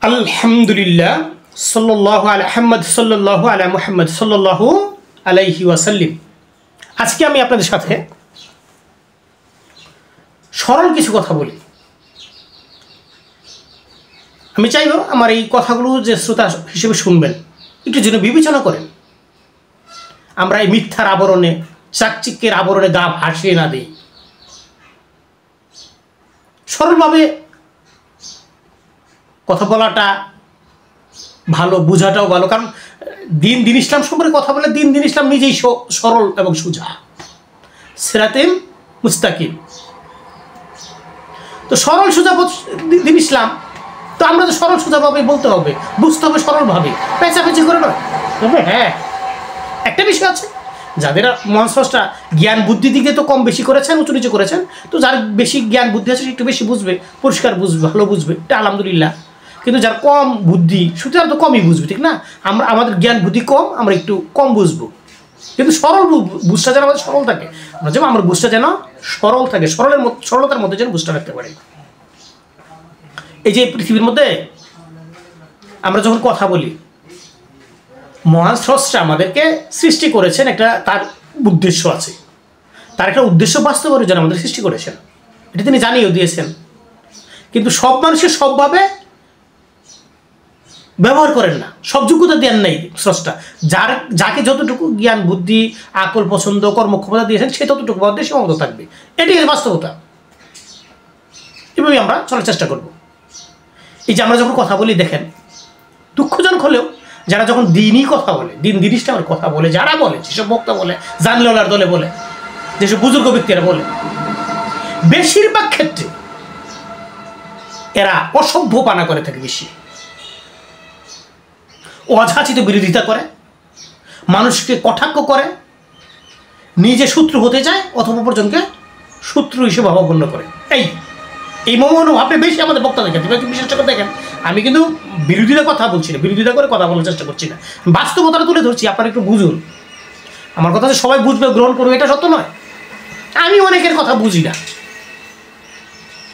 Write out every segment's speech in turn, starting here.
আলহামদুলিল্লাহ সাল্লাল্লাহু আলা মুহাম্মদ সাল্লাল্লাহু আলা মুহাম্মদ সাল্লাল্লাহু আলাইহি ওয়াসাল্লাম। আজকে আমি আপনাদের সাথে সরল কিছু কথা বলি। আমি চাইব আমার এই কথাগুলো যে শ্রোতা হিসেবে শুনবেন একটু যেন বিবেচনা করেন, আমরা এই মিথ্যার আবরণে, চাকচিক্যের আবরণে গা ভাসিয়ে না দিই। সরলভাবে কথা বলাটা ভালো, বোঝাটাও ভালো, কারণ দিন ইসলাম সম্পর্কে কথা বলে দিন ইসলাম নিজেই সরল এবং সোজা, সিরাতে মুস্তাকিম। তো সরল সোজা দিন ইসলাম, তো আমরা তো সরল সোজাভাবে বলতে হবে, বুঝতে হবে সরলভাবে, পেঁচাপেচি করে নয়। তবে হ্যাঁ, একটা বিষয় আছে, যাদের মহান স্রষ্টা জ্ঞান বুদ্ধি দিকে তো কম বেশি করেছেন, উঁচু নিচু করেছেন, তো যার বেশি জ্ঞান বুদ্ধি আছে একটু বেশি বুঝবে, পরিষ্কার বুঝবে, ভালো বুঝবে, এটা আলহামদুলিল্লাহ। কিন্তু যার কম বুদ্ধি সুতরাং তো কমই বুঝবে, ঠিক না? আমাদের জ্ঞান বুদ্ধি কম, আমরা একটু কম বুঝবো, কিন্তু সরল বুঝটা যেন আমাদের সরল থাকে, যেমন আমার বুঝটা যেন সরল থাকে, সরলতার মধ্যে যেন বুঝটা রাখতে পারি। এই যে পৃথিবীর মধ্যে আমরা যখন কথা বলি, মহান স্রষ্টা আমাদেরকে সৃষ্টি করেছেন, একটা তার উদ্দেশ্য আছে, তার একটা উদ্দেশ্য বাস্তবায়নের জন্য আমাদের সৃষ্টি করেছেন, এটা তিনি জানিয়েও দিয়েছেন। কিন্তু সব মানুষের সবভাবে ব্যবহার করেন না, সব যোগ্যতা দেন নাই স্রষ্টা। যাকে যতটুকু জ্ঞান বুদ্ধি আকল পছন্দ কর্মক্ষমতা দিয়েছেন, সে ততটুকু মধ্যে সীমাবদ্ধ থাকবে, এটাই বাস্তবতা। এভাবেই আমরা চলার চেষ্টা করব। এই যে আমরা যখন কথা বলি, দেখেন দুঃখজনক হলেও যারা যখন দিনই কথা বলে, দিন ইসলামের কথা বলে, যারা বলে, যেসব বক্তা বলে, জানলেওয়ালার দলে বলে, যেসব বুজুর্গ ব্যক্তিরা বলে, বেশিরভাগ ক্ষেত্রে এরা অসভ্য পানা করে থাকে, বেশি অযাচিত বিরোধিতা করে, মানুষকে কটাক্ষ করে, নিজে শত্রু হতে চায় অথবা পর্যন্তকে শত্রু হিসেবে অবগণ্য করে। এই মনোভাবটা বেশি আমাদের বক্তাদের ক্ষেত্রে। বিশেষ করে দেখেন, আমি কিন্তু বিরোধিতা কথা বলছি না, বিরোধিতা করে কথা বলার চেষ্টা করছি না, বাস্তবতাটা তুলে ধরছি, আপনারা একটু বুঝুন। আমার কথা যে সবাই বুঝবে, গ্রহণ করবে, এটা সত্য নয়। আমি অনেকের কথা বুঝি না,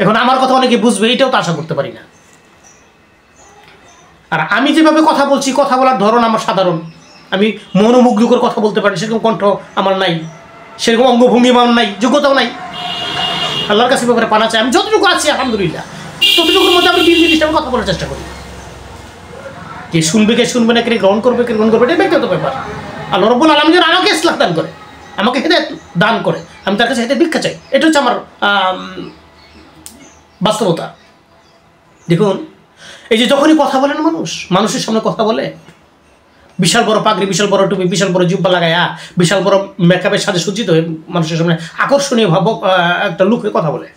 এখন আমার কথা অনেকে বুঝবে এটাও তো আশা করতে পারি না। আর আমি যেভাবে কথা বলছি, কথা বলার ধরন আমার সাধারণ, আমি মনোমুগ্ধকর কথা বলতে পারি, সেরকম কণ্ঠ আমার নাই, সেরকম অঙ্গভঙ্গি আমার নাই, যোগ্যতাও নাই। আল্লাহর কাছে ব্যাপারে পানা চাই, আমি যতটুকু আছি আলহামদুলিল্লাহ, ততটুকুর মধ্যে আমি দিন ইসলামের কথা বলার চেষ্টা করি। কে শুনবে কে শুনবে না, কে গ্রহণ করবে কে গ্রহণ করবে, এটা ব্যক্তিগত ব্যাপার। আল্লাহ রাব্বুল আলামিন যেন আমাকে ইসলাম দান করে, আমাকে হেদায়েত দান করে, আমি তার কাছে হেদায়েত ভিক্ষা চাই, এটা হচ্ছে আমার বাস্তবতা। দেখুন, এই যে যখনই কথা বলেন মানুষের সামনে কথা বলে, বিশাল বড় পাগড়ি, বিশাল বড় টুপি, বিশাল বড় জুব্বা লাগায়া, বিশাল বড় মেকআপের সাথে সজ্জিত হয়ে মানুষের সামনে আকর্ষণীয় ভাব একটা লুক হয়ে কথা বলে।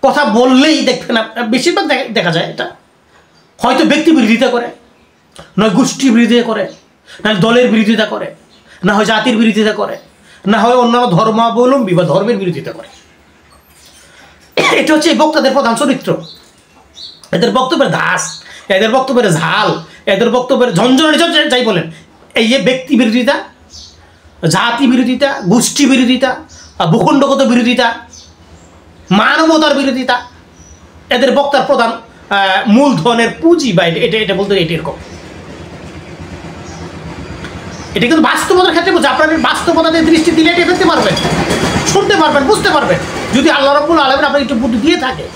কথা বললেই দেখবেন বেশিরভাগ দেখা যায় এটা হয়তো ব্যক্তি বিরোধিতা করে, নয় গোষ্ঠী বিরোধিতা করে, না দলের বিরোধিতা করে, না হয় জাতির বিরোধিতা করে, না হয় অন্যান্য ধর্মাবলম্বী বা ধর্মের বিরোধিতা করে। এটা হচ্ছে এই বক্তাদের প্রধান চরিত্র। এদের বক্তব্যের ধাস, এদের বক্তব্যের ঝাল, এদের বক্তব্যের ঝঞ্ঝন, যাই বলেন, এই যে ব্যক্তি বিরোধিতা, জাতি বিরোধিতা, গোষ্ঠী বিরোধিতা, ভূখণ্ডগত বিরোধিতা, মানবতার বিরোধিতা, এদের বক্তার প্রধান মূলধনের পুঁজি বা এটা বলতে এটা এরকম। এটা কিন্তু বাস্তবতার ক্ষেত্রে বলছে, আপনার বাস্তবতাতে দৃষ্টি দিলে এটা ফেলতে পারবেন, শুনতে পারবেন, বুঝতে পারবেন। যদি আল্লাহ রাব্বুল আলামিন আপনাকে একটু বুদ্ধি দিয়ে থাকে,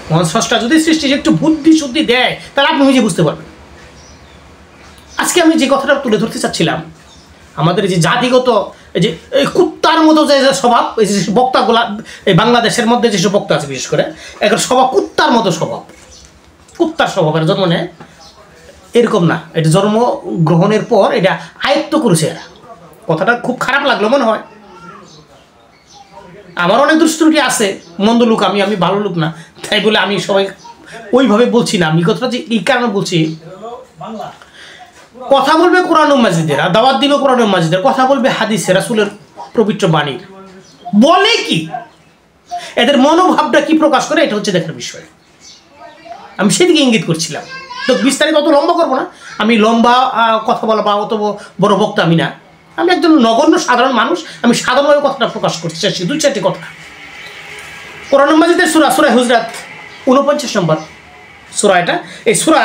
মহান স্রষ্টা যদি সৃষ্টি একটু বুদ্ধি শুদ্ধি দেয়, তাহলে আপনি নিজে বুঝতে পারবেন। আজকে আমি যে কথাটা তুলে ধরতে চাচ্ছিলাম, আমাদের যে জাতিগত যে এই কুত্তার মতো যে স্বভাব, এই যে বক্তাগুলা, এই বাংলাদেশের মধ্যে যেসব বক্তা আছে বিশেষ করে, এখন স্বভাব কুত্তার মতো স্বভাব, কুত্তার স্বভাবের জন্ম নেয় এরকম না, এটা জন্ম গ্রহণের পর এটা আয়ত্ত করেছে এরা। কথাটা খুব খারাপ লাগলো মনে হয়, আমার অনেক দুষ্টুটি আছে, মন্দ লোক আমি ভালো লোক না, তাই বলে আমি সবাই ওইভাবে বলছি না। আমি কথাটা যে এই কারণে বলছি, কথা বলবে কোরআন ও মাজিদের, আর দাওয়াত দিবে কোরআন ও মাজিদের, কথা বলবে হাদিসে রাসূলের পবিত্র বাণীর, বলে কি এদের মনোভাবটা কি প্রকাশ করে, এটা হচ্ছে দেখার বিষয়। আমি সেদিকে ইঙ্গিত করছিলাম, তো বিস্তারিত অত লম্বা করবো না, আমি লম্বা কথা বলা বা অত বড় বক্তা আমি না, আমি একজন নগণ্য সাধারণ মানুষ, আমি সাধারণভাবে কথাটা প্রকাশ করতে চাইছি। 2-4টি কথা কোরআন মাজিদের সূরা হুজরাত 49 নম্বর সূরা এটা। এই সূরা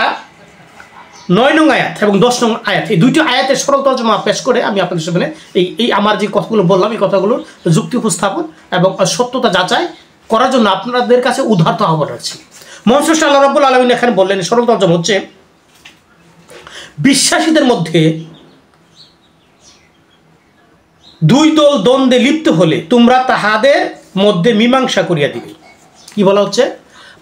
9 নং আয়াত এবং 10 নং আয়াত, এই দুইটি আয়াতের সরল তর্জমা পেশ করে আমি আপনাদের সামনে এই আমার যে কথাগুলো বললাম এই কথাগুলোর যুক্তি উপস্থাপন এবং সত্যতা যাচাই করার জন্য আপনাদের কাছে উদারত আহ্বান রাখছি। মহান স্রষ্টা আল্লাহ রাব্বুল আলামিন এখানে বললেন, সরল তর্জমা হচ্ছে, বিশ্বাসীদের মধ্যে দুই দল দ্বন্দ্বে লিপ্ত হলে তোমরা তাহাদের মধ্যে মীমাংসা করিয়া দিবে। কি বলা হচ্ছে?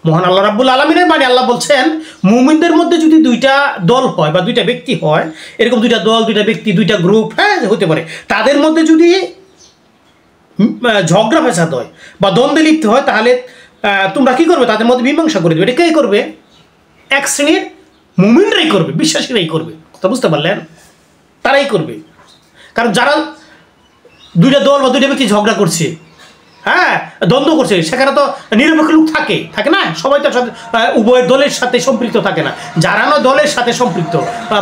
মহান আল্লাহ রাব্বুল আলামিনের বাণী। আল্লাহ বলছেন, মুমিনদের মধ্যে যদি দুইটা দল হয় বা দুইটা ব্যক্তি হয়, এরকম দুইটা দল, দুইটা ব্যক্তি, দুইটা গ্রুপ, হ্যাঁ হতে পারে, তাদের মধ্যে যদি ঝগড়া ফেসাদ হয় বা দ্বন্দ্বে লিপ্ত হয়, তাহলে তোমরা কি করবে? তাদের মধ্যে মীমাংসা করে দেবে। এটা কে করবে? এক শ্রেণীর মুমিনরাই করবে, বিশ্বাসীরাই করবে। কথা বুঝতে পারলেন? তারাই করবে। কারণ যারা দুইটা দল বা দুইটা ব্যক্তি ঝগড়া করছে, হ্যাঁ দ্বন্দ্ব করছে, সেখানে তো নিরপেক্ষ লোক থাকে না, সবাই তার সাথে উভয় দলের সাথে সম্পৃক্ত থাকে না। যারা না দলের সাথে সম্পৃক্ত,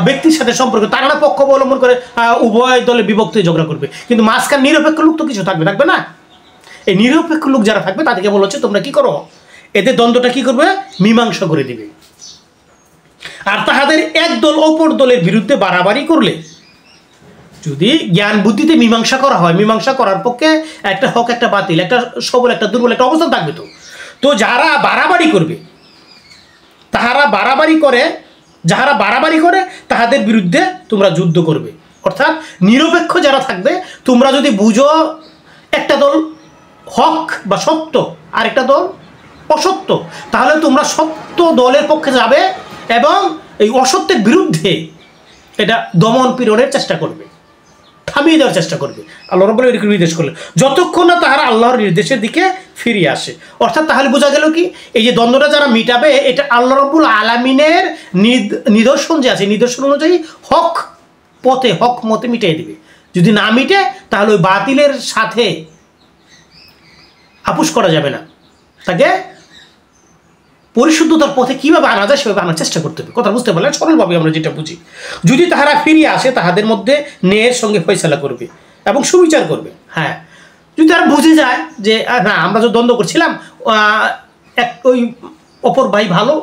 ব্যক্তির সাথে সম্পর্ক, তারা না পক্ষ অবলম্বন করে উভয় দলে বিভক্ত হয়ে ঝগড়া করবে। কিন্তু মাঝখানে নিরপেক্ষ লোক তো কিছু থাকবে না। এই নিরপেক্ষ লোক যারা থাকবে তাদেরকে বলা হচ্ছে, তোমরা কি করো? এদের দ্বন্দ্বটা কি করবে? মীমাংসা করে দিবে। আর তাহাদের এক দল অপর দলের বিরুদ্ধে বাড়াবাড়ি করলে, যদি জ্ঞান বুদ্ধিতে মীমাংসা করা হয়, মীমাংসা করার পক্ষে একটা হক, একটা বাতিল, একটা সবল, একটা দুর্বল, একটা অবস্থান থাকবে। তো যারা বাড়াবাড়ি করবে, যাহারা বাড়াবাড়ি করে তাহাদের বিরুদ্ধে তোমরা যুদ্ধ করবে। অর্থাৎ নিরপেক্ষ যারা থাকবে, তোমরা যদি বুঝো একটা দল হক বা সত্য আর একটা দল অসত্য, তাহলে তোমরা সত্য দলের পক্ষে যাবে এবং এই অসত্যের বিরুদ্ধে এটা দমন পীড়নের চেষ্টা করবে, থামিয়ে দেওয়ার চেষ্টা করবে। আল্লাহ রাব্বুল আলামিন নির্দেশ করলেন, যতক্ষণ না তাহারা আল্লাহর নির্দেশের দিকে ফিরিয়ে আসে। অর্থাৎ তাহলে বোঝা গেল কি, এই যে দ্বন্দ্বটা যারা মিটাবে, এটা আল্লাহ রাব্বুল আলামিনের নিদর্শন যে আছে, নিদর্শন অনুযায়ী হক পথে, হক মতে মিটিয়ে দিবে। যদি না মিটে, তাহলে ওই বাতিলের সাথে আপোষ করা যাবে না, তাকে পরিশুদ্ধতার পথে কীভাবে আনা যায় সেভাবে আনার চেষ্টা করতে হবে। কথা বুঝতে পারলেন? সরলভাবে আমরা যেটা বুঝি, যদি তাহারা ফিরিয়ে আসে, তাহাদের মধ্যে ন্যায়ের সঙ্গে ফয়সালা করবে এবং সুবিচার করবে। হ্যাঁ, যদি তারা বুঝে যায় যে না, আমরা যে দ্বন্দ্ব করছিলাম, ওই অপর ভাই ভালো,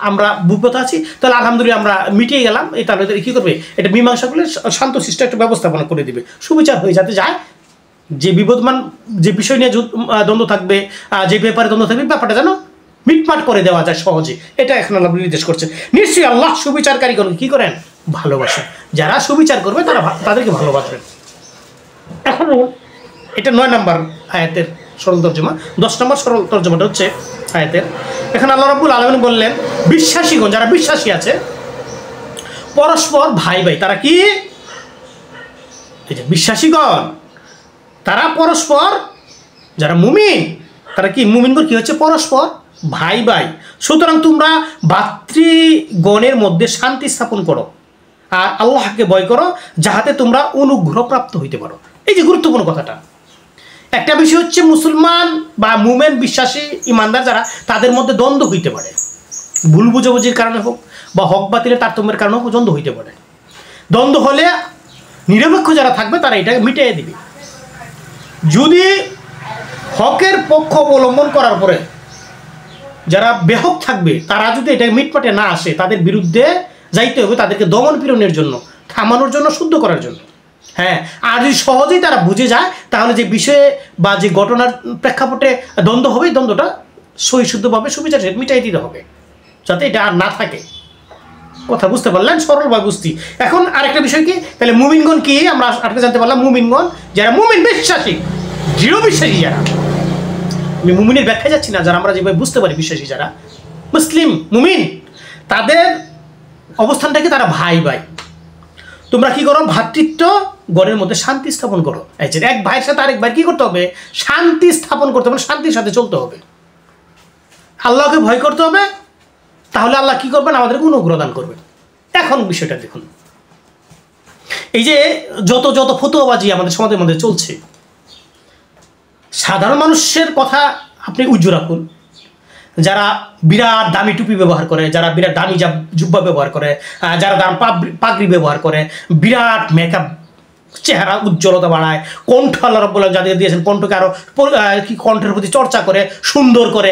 আমরা বিপদ আছি, তাহলে আলহামদুলিল্লাহ আমরা মিটিয়ে গেলাম, এই তাহলে কী করবে? এটা মীমাংসা করলে শান্ত শিষ্ট একটা ব্যবস্থাপনা করে দিবে, সুবিচার হয়ে যাতে যায়। যে বিবদমান যে বিষয় নিয়ে দ্বন্দ্ব থাকবে, যে ব্যাপারে দ্বন্দ্ব থাকবে, ব্যাপারটা যেন মিটমাট করে দেওয়া যায় সহজে। এটা এখন আল্লাহ নির্দেশ করছে। নিশ্চয়ই আল্লাহ সুবিচারকারীগণ কি করেন? ভালোবাসেন। যারা সুবিচার করবে তাদেরকে ভালোবাসবেন। এখন এটা 9 নম্বর আয়াতের সরল তর্জমা। 10 নম্বর সরল তর্জমাটা হচ্ছে আয়াতের, এখানে আল্লাহ রাব্বুল আলামিন বললেন, বিশ্বাসীগণ, যারা বিশ্বাসী আছে, পরস্পর ভাই ভাই। তারা কি? এই যে বিশ্বাসীগণ, তারা পরস্পর, যারা মুমিন, তারা কি? মুমিনগণ কি হচ্ছে? পরস্পর ভাই ভাই। সুতরাং তোমরা ভাতৃগণের মধ্যে শান্তি স্থাপন করো আর আল্লাহকে ভয় করো, যাহাতে তোমরা অনুগ্রহ প্রাপ্ত হইতে পারো। এই যে গুরুত্বপূর্ণ কথাটা। একটা বিষয় হচ্ছে, মুসলমান বা মুমিন বিশ্বাসী ইমানদার যারা, তাদের মধ্যে দ্বন্দ্ব হইতে পারে, ভুল বুঝাবুঝির কারণে হোক বা হক বাতিলের তারতম্যের কারণে হোক, দ্বন্দ্ব হইতে পারে। দ্বন্দ্ব হলে নিরপেক্ষ যারা থাকবে তারা এটাকে মিটিয়ে দিবে। যদি হকের পক্ষ অবলম্বন করার পরে যারা বেহক থাকবে, তারা যদি এটা মিটমাটে না আসে, তাদের বিরুদ্ধে যাইতে হবে, তাদেরকে দমন পীড়নের জন্য, থামানোর জন্য, শুদ্ধ করার জন্য। হ্যাঁ, আর যদি সহজেই তারা বুঝে যায়, তাহলে যে বিষয়ে বা যে ঘটনার প্রেক্ষাপটে দ্বন্দ্ব হবে, দ্বন্দ্বটা সহিশুদ্ধভাবে সুবিচার মিটাই দিতে হবে, যাতে এটা আর না থাকে। কথা বুঝতে পারলেন? সরলভাবে বুঝছি। এখন আরেকটা বিষয় কি, তাহলে মুমিনগণ কি? আমরা আজকে জানতে পারলাম, মুমিনগণ যারা মুমিন বিশ্বাসী, দৃঢ় বিশ্বাসী যারা, আমি মুমিনের ব্যাখ্যা যাচ্ছি না, যারা আমরা যেভাবে বুঝতে পারি বিশ্বাসী যারা মুসলিম মুমিন, তাদের অবস্থানটাকে তারা ভাই ভাই। তোমরা কি করো? ভ্রাতৃত্ব গণের মধ্যে শান্তি স্থাপন করো। এক ভাইয়ের সাথে আরেক ভাই কি করতে হবে? শান্তি স্থাপন করতে হবে, শান্তির সাথে চলতে হবে, আল্লাহকে ভয় করতে হবে। তাহলে আল্লাহ কি করবেন? আমাদেরকে অনুগ্রহ দান করবেন। এখন বিষয়টা দেখুন, এই যে যত যত ফতোয়াবাজি আমাদের সমাজের মধ্যে চলছে, সাধারণ মানুষের কথা আপনি উজ্জ্বল রাখুন। যারা বিরাট দামি টুপি ব্যবহার করে, যারা বিরাট দামি জুব্বা ব্যবহার করে, যারা দাম পাগড়ি ব্যবহার করে, বিরাট মেকআপ, চেহারা উজ্জ্বলতা বাড়ায়, কণ্ঠ আল্লাহ রাব্বুল আলামিন যাদের দিয়েছেন, কণ্ঠকে আরও কি কণ্ঠের প্রতি চর্চা করে, সুন্দর করে,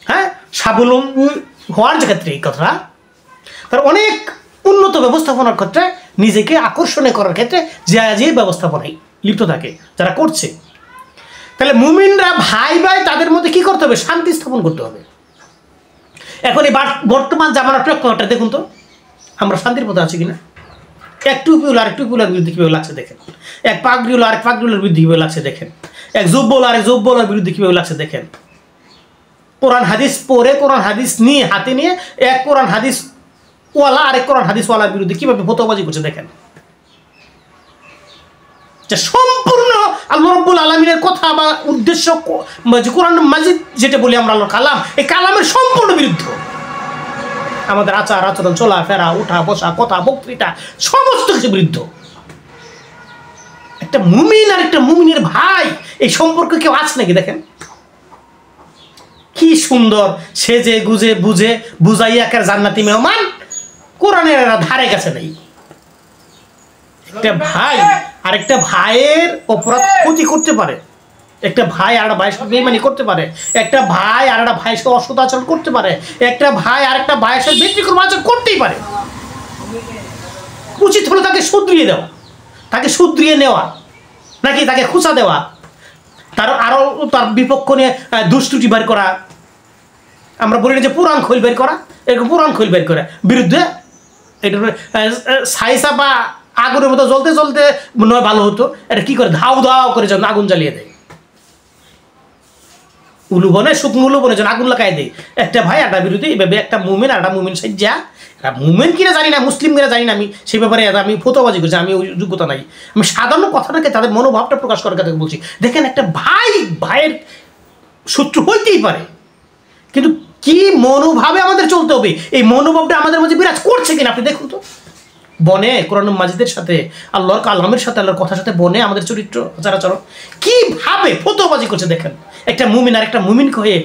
হ্যাঁ, হওয়ার যে ক্ষেত্রে এই কথা, তার অনেক উন্নত ব্যবস্থাপনার ক্ষেত্রে নিজেকে আকর্ষণীয় করার ক্ষেত্রে যে ব্যবস্থাপনায় লিপ্ত থাকে যারা করছে। তাহলে মুমিনরা ভাই ভাই তাদের মধ্যে কি করতে হবে? শান্তি স্থাপন করতে হবে। এখন এই বর্তমান জামানার প্রেক্ষাপটটা দেখুন তো, আমরা শান্তির পথে আছি কিনা? এক টুপিওয়ালা আরেক টুপিওয়ালার বিরুদ্ধে কীভাবে লাগছে দেখেন, এক পাগড়িওয়ালা আরেক পাগড়িওয়ালার বিরুদ্ধে কীভাবে লাগছে দেখেন, এক জুব্বওয়ালা আরেক জুব্বওয়ালার বিরুদ্ধে কীভাবে লাগছে দেখেন। কোরআন হাদিস পড়ে, কোরআন হাদিস নিয়ে হাতে নিয়ে এক কোরআন হাদিস ওয়ালা আরেক কোরআন হাদিস ওয়ালার বিরুদ্ধে কীভাবে ফতোয়াবাজি করছে দেখেন। যে সম্পূর্ণ আল্লাহ রাব্বুল আলামিনের কথা বা উদ্দেশ্য, যে কোরআন মাজিদ যেটা বলি আমরা আল্লাহর কালাম, এই কালামের সম্পূর্ণ বিরুদ্ধ। আমাদের আচার আচরণ, চলাফেরা, উঠা বসা, কথা, বক্তৃতা, সমস্ত কিছু বিরুদ্ধ। একটা মুমিন আর একটা মুমিনের ভাই, এই সম্পর্ক কেউ আছে নাকি? দেখেন কি সুন্দর সেজে গুজে বুঝে বুঝাইয়া একের জান্নাতি মেহমান, কোরআনের এরা ধারে কাছে নেই। একটা ভাই আরেকটা ভাইয়ের অপরাধ ক্ষতি করতে পারে, একটা ভাই আরেকটা ভাইয়ের সাথে বেইমানি করতে পারে, একটা ভাই আরেকটা ভাইয়ের সাথে অসৎ আচরণ করতে পারে, একটা ভাই আরেকটা ভাইয়ের সাথে ব্যতিক্রম আচরণ করতেই পারে। উচিত হলো তাকে শুধরিয়ে দেওয়া, তাকে শুধরিয়ে নেওয়া, নাকি তাকে খুঁচা দেওয়া, তার বিপক্ষ নিয়ে দুষ্টুটি বের করা। আমরা বলি না যে পুরাণ খোল বের করা, এরকম পুরাণ খোল বের করে বিরুদ্ধে এটা সাইসা বা আগুনের মতো জ্বলতে জ্বলতে নয় ভালো হতো, এটা কি করে ধাও ধাও করে যখন আগুন জ্বালিয়ে দেয়, উলুবনে শুকনো উলুবনে যখন আগুন লাগাই দেয়। একটা ভাই একটা বিরুদ্ধে এইভাবে একটা মুমিন আর একটা মুমিন সাজ্জা, মুমিন কিনা জানি না, মুসলিম কিনা জানি না, আমি সেই ব্যাপারে আমি ফতোয়াবাজি করছি, আমি ওই যোগ্যতা নাই। আমি সাধারণ কথাটাকে তাদের মনোভাবটা প্রকাশ করার কথা বলছি। দেখেন একটা ভাই ভাইয়ের শত্রু হইতেই পারে, কিন্তু কি মনোভাবে আমাদের চলতে হবে, এই মনোভাবটা আমাদের মাঝে বিরাজ করছে কিনা আপনি দেখুন তো। বনে কোরআন মাজিদের সাথে, আল্লাহর কালামের সাথে, আল্লাহর কথার সাথে বনে আমাদের চরিত্র আচার-আচরণ কিভাবে ফতোয়াবাজি করছে দেখেন। একটা মুমিন আর একটা মুমিনকে হয়ে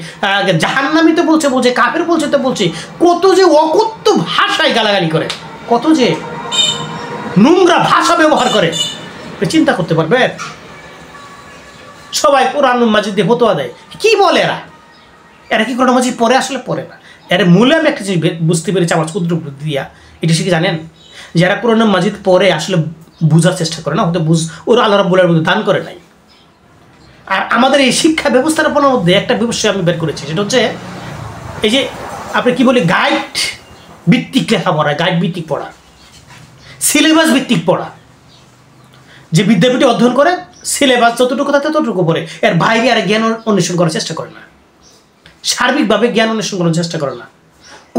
জাহান্নামী তো বলছে, বলছে কাফের বলছে, তো বলছে কত যে অকথ্য ভাষায় গালাগালি করে, কত যে নোংরা ভাষা ব্যবহার করে, চিন্তা করতে পারবে। সবাই কোরআন মাজিদ দিয়ে ফতোয়া দেয়, কি বলে এরা? এরা কি কোরআন মাজিদ পড়ে? আসলে পড়ে না। এর মূলে আমি একটা জিনিস বুঝতে পেরেছি আমার ক্ষুদ্র বুদ্ধি দিয়া, এটা শিখে জানেন, যারা কোরআন মাজিদ পড়ে আসলে বোঝার চেষ্টা করে না, হয়তো ওরা আল্লাহ রাব্বুল আলামিন দান করে নাই। আর আমাদের এই শিক্ষা ব্যবস্থাপনার মধ্যে একটা বিষয় আমি বের করেছি, সেটা হচ্ছে এই যে আপনি কি বলি গাইড ভিত্তিক লেখাপড়া, গাইড ভিত্তিক পড়া, সিলেবাস ভিত্তিক পড়া। যে বিদ্যাপীঠে অধ্যয়ন করে সিলেবাস যতটুকু থাকে ততটুকু পড়ে, এর বাইরে আর জ্ঞান অন্বেষণ করার চেষ্টা করে না, সার্বিকভাবে জ্ঞান অন্বেষণ করার চেষ্টা করে না।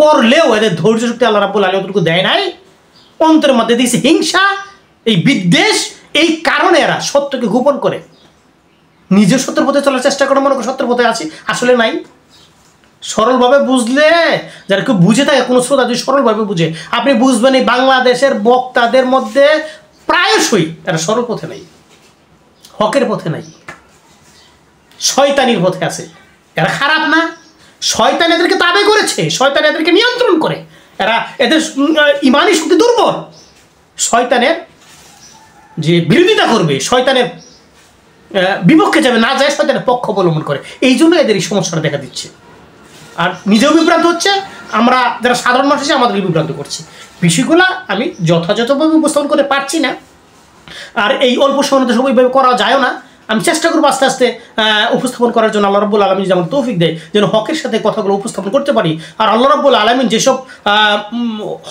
করলেও এদের ধৈর্য শক্তি আল্লাহ রাব্বুল আলামিন অতটুকু দেয় নাই। অন্তরের মধ্যে দিয়েছে হিংসা, এই বিদ্বেষ, এই কারণে এরা সত্যকে গোপন করে নিজের সত্যের পথে চলার চেষ্টা করে, মনে করে সত্যের পথে আছি, আসলে নাই। সরলভাবে বুঝলে, যারা কেউ বুঝে থাকে, কোনো শ্রোতা যদি সরলভাবে বুঝে, আপনি বুঝবেন এই বাংলাদেশের বক্তাদের মধ্যে প্রায়শই এরা সরল পথে নাই, হকের পথে নাই, শয়তানির পথে আছে। এরা খারাপ না, শয়তান এদেরকে তাবে করেছে, শয়তান এদেরকে নিয়ন্ত্রণ করে, এরা এদের ইমানি শক্তি দুর্বল, শয়তানের যে বিরোধিতা করবে, শয়তানের বিপক্ষে যাবে না, যায় শয়তানের পক্ষ অবলম্বন করে, এই জন্য এদের এই সমস্যাটা দেখা দিচ্ছে। আর নিজেও বিভ্রান্ত হচ্ছে, আমরা যারা সাধারণ মানুষ আছে আমাদেরকে বিভ্রান্ত করছি। বিষয়গুলো আমি যথাযথভাবে উপস্থাপন করতে পারছি না, আর এই অল্প সময় সবইভাবে করা যায়ও না। আমি চেষ্টা করবো আস্তে আস্তে উপস্থাপন করার জন্য। আল্লাহ রাব্বুল আলামিন যেমন তৌফিক দেয়, যেন হকের সাথে কথাগুলো উপস্থাপন করতে পারি। আর আল্লাহ রাব্বুল আলামিন যেসব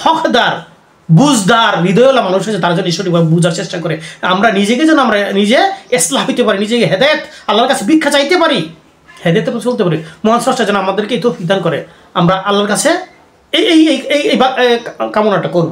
হকদার বুঝদার হৃদয়ওয়ালা মানুষ আছে, তারা যেন সঠিকভাবে বুঝার চেষ্টা করে, আমরা নিজেকে যেন আমরা নিজে ইসলাহ হইতে পারি, নিজেকে হেদায়েত আল্লাহর কাছে ভিক্ষা চাইতে পারি, হেদায়েতে চলতে পারি। মহান স্রষ্টা যেন আমাদেরকে এই তৌফিক দান করে। আমরা আল্লাহর কাছে এই কামনাটা করব।